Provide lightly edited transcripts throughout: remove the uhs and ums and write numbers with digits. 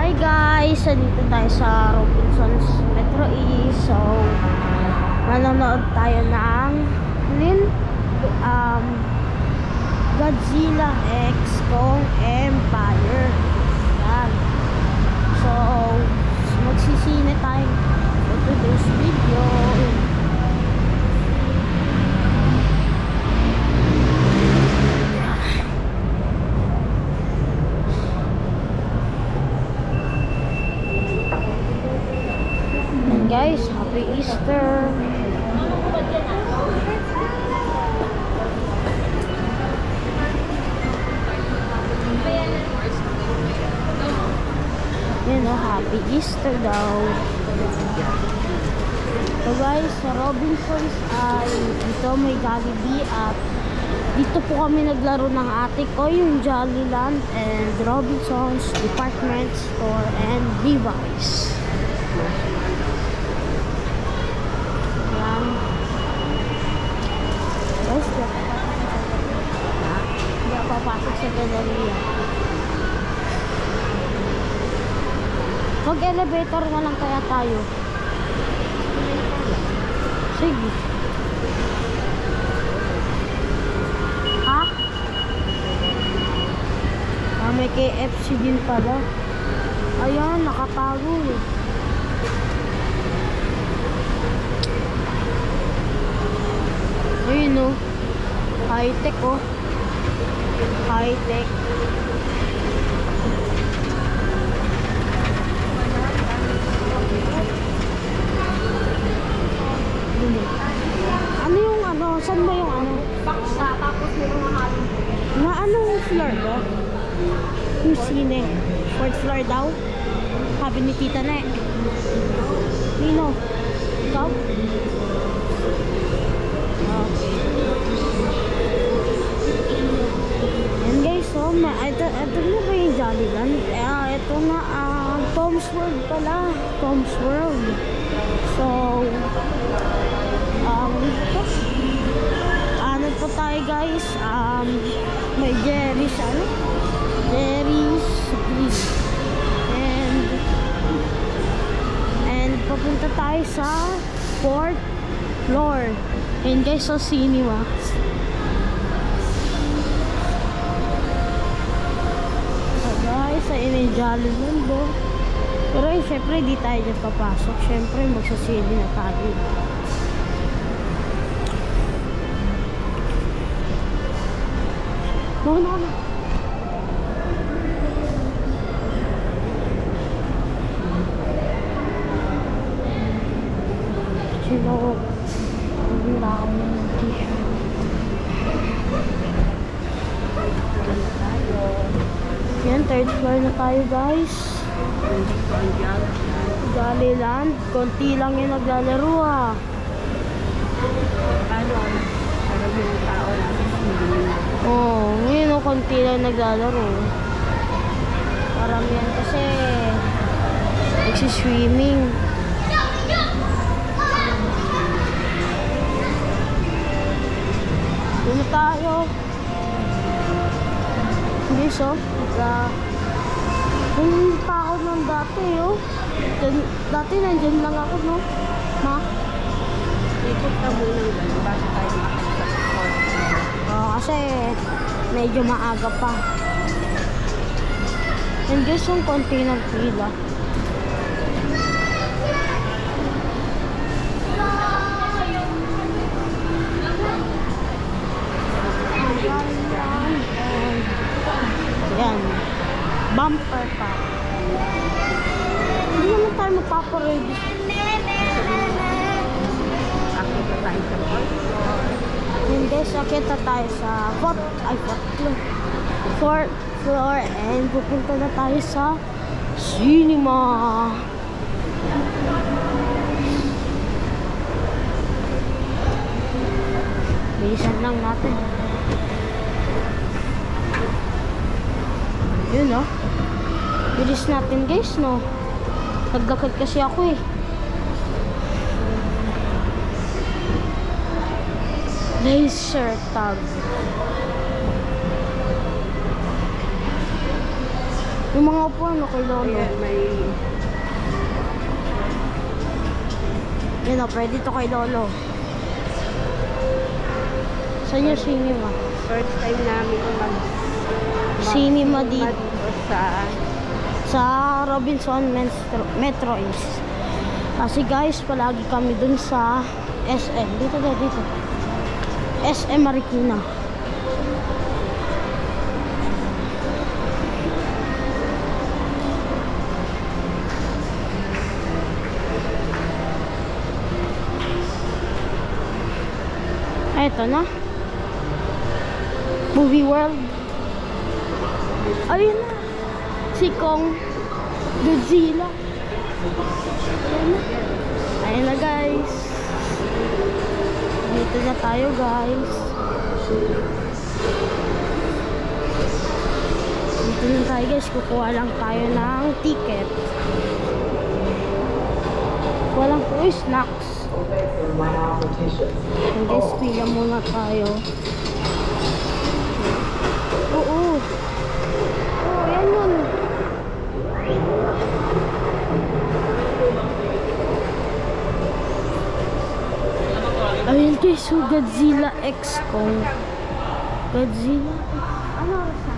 Hi guys! Nandito tayo sa Robinsons Metro East. So, manonood tayo ng Godzilla X Kong Empire. Yan. So, magsisine tayo for today's video. Guys, happy Easter. You know, happy Easter daw. So guys, sa Robinsons ay dito may Jollibee at dito po kami naglaro ng ate ko, yung Jollyland and Robinsons Department Store and Levi's. Hindi ako papasok sa galleria. Mag-elevator na lang kaya tayo. Sige. Ha? May KFC din pala. Ayan, nakatago eh. Ayun o. High-tech o. High-tech. Ano yung ano? Saan ba yung ano? Baksa. Tapos may mga halong. Na anong floor ba? Yung sine. 4th floor daw? Sabi ni Tita na eh. Nino? Ikaw? And guys, so ito na ba yung Jollyland? Ito na Tom's World pala. Tom's World. So ano po tayo guys? May Jerry's Jerry's Grill. And papunta tayo sa 4th floor. And guys, so cinema. So guys, ayun yung Jollyland do. Pero syempre di tayo dyan papasok. Syempre magsasili na tayo. No. Sino wala akong t-shirt. Yan, 3rd floor na tayo guys. Jollyland. Konti lang yung naglalaro ah. Oh, ngayon o, konti lang naglalaro. Parang yan kasi nagsiswimming. Dito tayo. Hindi so. Yung takot ng dati oh. Dati nandyan lang ako no. Ma? Ikot na muna yung bago tayo kasi medyo maaga pa. And guys, yung konti ng pila. Yan. Bumper pa. Hindi naman tayo magpaparade. Hindi, sakita tayo sa 4th floor and pupunta na tayo sa cinema. Bilisan lang natin. Yun no. Bilis natin guys no. Naglakad kasi ako eh. Laser tag. Yung mga upuan, no, kay Lolo. Ayan, may... Yun o, pwede to kay Lolo. Saan yung cinema? First time namin Cinema dito. sa... Sa Robinson Metro East. Kasi guys, palagi kami dun sa SM. Dito. SM Marikina. Eto na. Movie World. Ayun na. Si Kong Godzilla. Ayun na guys. Dito na tayo guys. Dito na tayo guys. Kukuha lang tayo ng ticket. Walang po snacks. So guys, pila muna tayo. Oo. Yan yun. Ayun guys, so Godzilla X Kong. Godzilla. Ano oras na?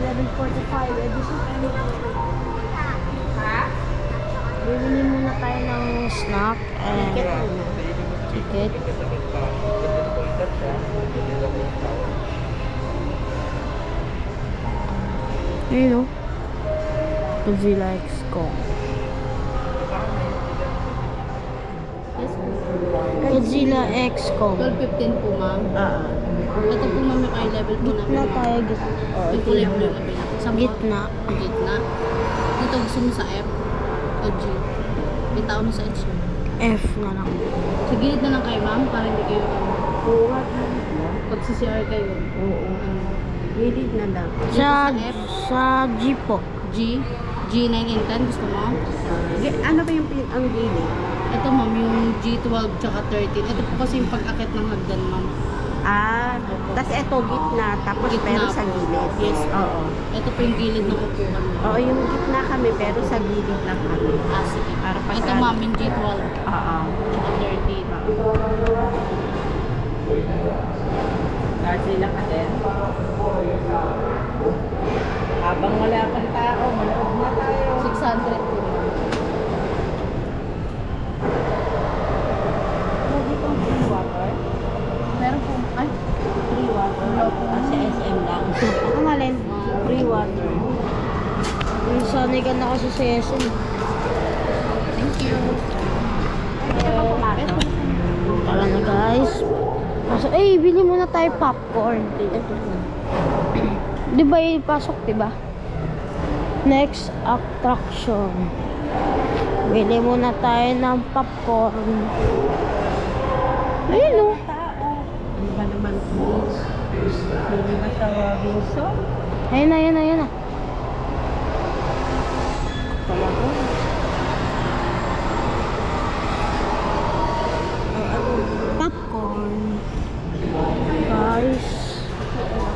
11:45. Bibili muna tayo ng snack and ticket. Ayun o. Godzilla X Kong. Godzilla X Kong. 12:15 po, ma'am. Ito po, ma'am, yung eye level po namin. Gitna tayo, gitna. Yung kulay blue na pinaka. Sa Gitna. Gitna. Dito gusto mo sa F o G. Bitaw mo sa H. F na lang. Sa gilid na lang kayo, ma'am, para hindi kayo Oo, pag sa CR kayo. oo. Gilid na lang. Sa G po. G, G9 and 10, gusto mo? Ano ba yung ang gilid? Ito, ma'am, yung G12 tsaka 13. Ito po kasi yung pag-akit ng hagdan, ma'am. Tas eto gitna, tapos Gitna pero po. sa gilid. Yes. Oo. Ito po yung gilid ng upuan. Oo, yung gitna kami, pero sa gilid lang kami. Sige. Para pag- Ito, ma'am, yung G12 Oo. tsaka 13. Kasi lang ka din. Habang wala pang tao, manood na tayo. 600 po. Pwede kang free water? Meron po, ay, Free water? Sa SM lang. Ako malin. Free water. Yung sanigan na kasi sa SM. thank you. Tara na guys. Bili muna tayo popcorn. Di ba pasok, di ba? Next attraction. Bili muna tayo ng popcorn. Ayun o. Ano ba naman po? Hindi ba sa Robinson? Ayun na. Talaga? Popcorn. Guys.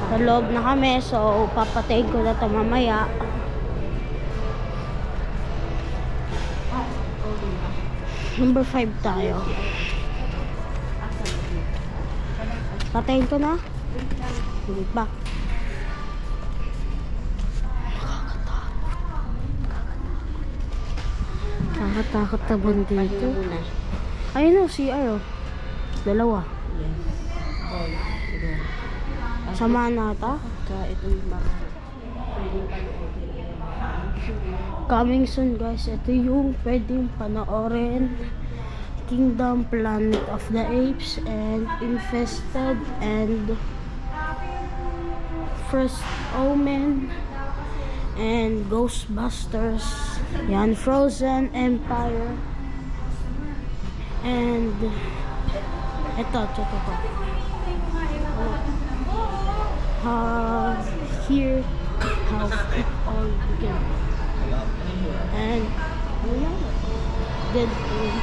Sa loob na kami. So, papatayin ko na ito mamaya. Number 5 tayo. Patayin ko na. Back. Nakakatakot naman dito. Ayun o, CR o. Dalawa. Samahan na ata. Coming soon guys. Ito yung pwedeng panoorin. Kingdom, Planet of the Apes, and Infested, and First Omen, and Ghostbusters. Yan, Frozen Empire. And ito. Here how it all began. And Deadpool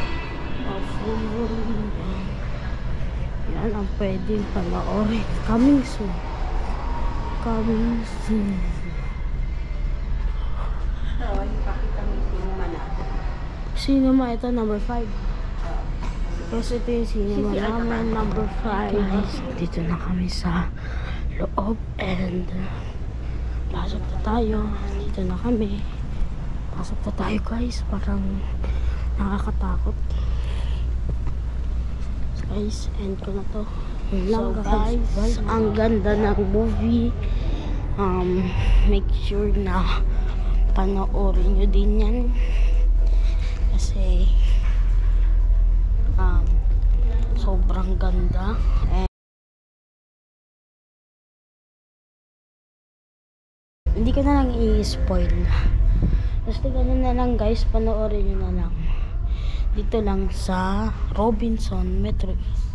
of Wolverine. Yan ang pwedeng panoorin. Coming soon. Coming soon. So, ipakita mo yung cinema na. Cinema, ito number 5. Kasi ito yung cinema namin, number 5. Guys, dito na kami sa loob and pasok na tayo. Dito na kami. Pasok na tayo guys. Parang nakakatakot. So guys, end ko na to. Yun lang guys. Ang ganda ng movie. Make sure na panoorin nyo din yan. Kasi sobrang ganda. And hindi ko na lang i-spoil. Basta ganun na lang guys, panoorin nyo na lang. Dito lang sa Robinson Metro East.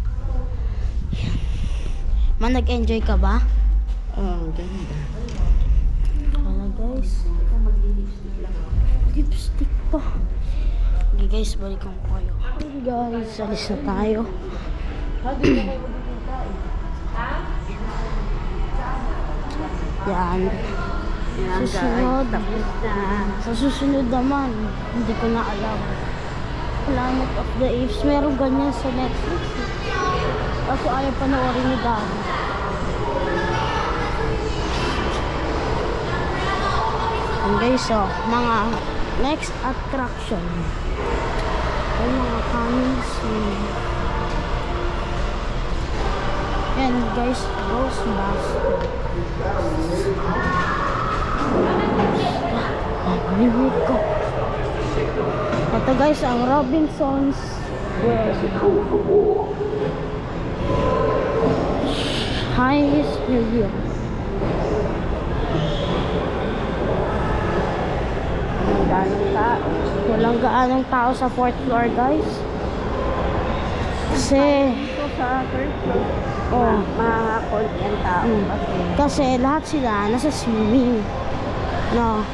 Man, nag-enjoy ka ba? Ganda. Ano guys? Lipstick pa. Okay guys, balikan ko kayo. Okay guys, alis na tayo. Yan. Susunod. Sa susunod naman, hindi ko na alam. Planet of the Apes. Meron ganyan sa Netflix. Kasi ayaw panoorin ni Daddy. And guys, so, mga next attraction. Ay, mga coming soon. Yan guys, Ghostbuster. Narinig ko. Ito guys, ang Robinson's World. Highest review. Walang gaanong tao sa 4th floor guys. Kasi Sa third floor, makakonti ang tao. kasi lahat sila nasa swimming. No.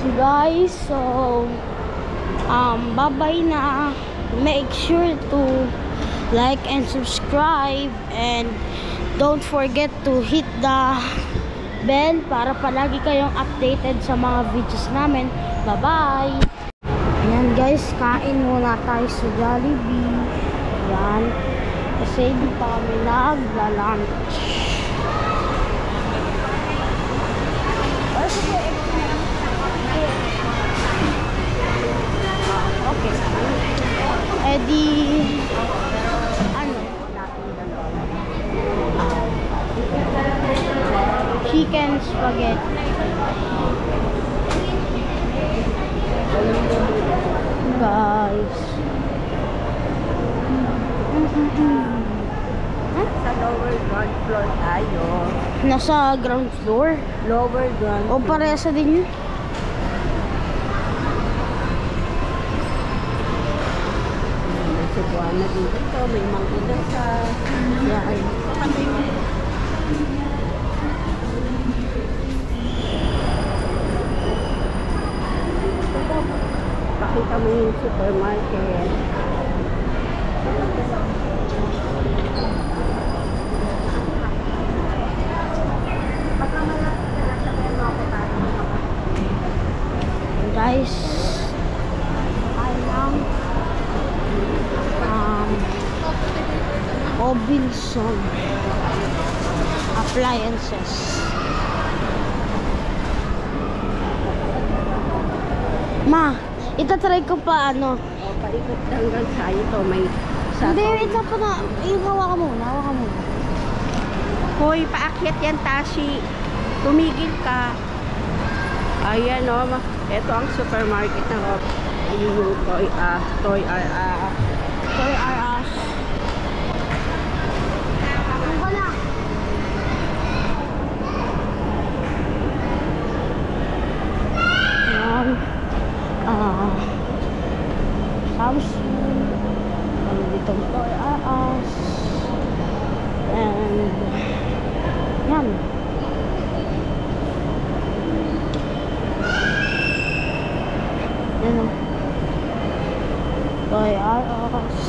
So guys, so bye-bye na. Make sure to like and subscribe and don't forget to hit the bell para palagi kayong updated sa mga videos namin. Bye-bye! Ayan guys, kain muna tayo sa Jollibee. Ayan. Kasi hindi pa kami nagla-lunch. Okay. Eh di, chicken spaghetti. Guys. Sa lower ground floor tayo. Nasa ground floor. Lower ground O paresa din yun. May Cebuana dito. May mangga sa... Yan. Pakita mo yung supermarket. Guys, I am Robinson Appliances. Ma, itatry ko pa ano. O, paikot hanggang sa ito. May Hindi, ito pa na. Hawakan muna, hawakan muna. Hoy, paakyat yan, Tashi. Tumigil ka. Ayan o. Ito ang supermarket na yung Toy R Us. Toy R Us. Ano ka na? Yan. Samsung. Ano dito? Toy R Us. And yan. Yan o. Toy R Us.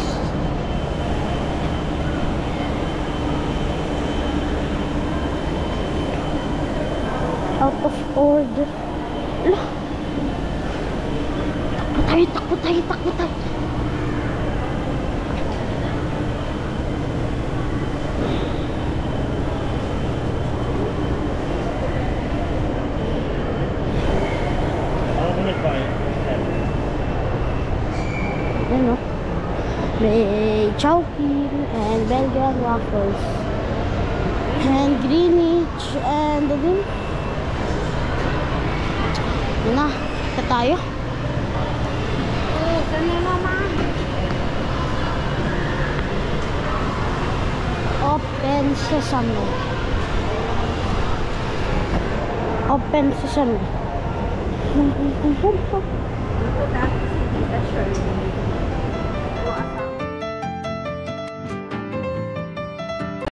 Out of order. Ala. Takbo tayo. Yan o. May Chowking and Belgian waffles. And Greenwich and din. Yan na. Ito tayo. Open Sesame. Open Sesame.